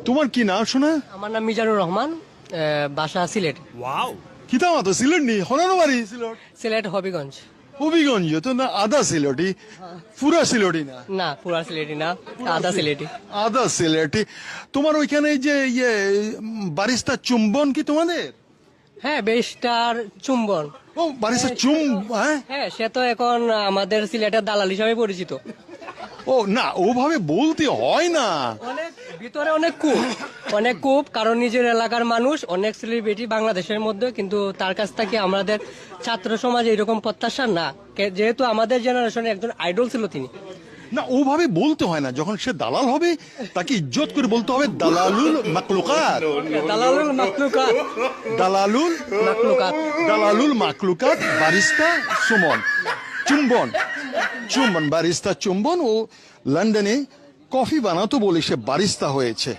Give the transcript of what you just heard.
তোমার কি নাম শোনা? আমার নাম মিজানুর রহমান, বাসা সিলেট। ওয়াও, কিতাম তো সিলেট নি হনানো বাড়ি সিলেট সিলেট হবিগঞ্জ। হবিগঞ্জ তো না আদা সিলেটি পুরা সিলেটি না? না, পুরা সিলেটি না, আধা সিলেটি। আদা সিলেটি। তোমার ওইখানে এই যে বারিস্তা চুম্বন কি তোমাদের? হ্যাঁ, বেশটার চুম্বন। ও বারিস্তা হ্যাঁ? হ্যাঁ, সে তো এখন আমাদের সিলেটের দালাল হিসাবে পরিচিত। ও না, ওভাবে বলতে হয় না। অনেক ভিতরে অনেক কূপ, কারণ নিজের এলাকার মানুষ, অনেক সেলিব্রিটি বাংলাদেশের মধ্যে, কিন্তু তার কাছ থেকে আমাদের ছাত্র সমাজ এরকম প্রত্যাশা না, যেহেতু আমাদের জেনারেশনে একজন আইডল ছিল তিনি। না, ওভাবে বলতে হয় না। যখন সে দালাল হবে তাকে ইজ্জত করে বলতে হবে দালালুল মাকলুকাত। দালালুল মাকলুকাত। দালালুল মাকলুকাত। দালালুল মাকলুকাত বারিস্তা চুম্বন বারিস্তা চুম্বন। ও লন্ডনে কফি বানাতো বলে সে বারিস্তা হয়েছে।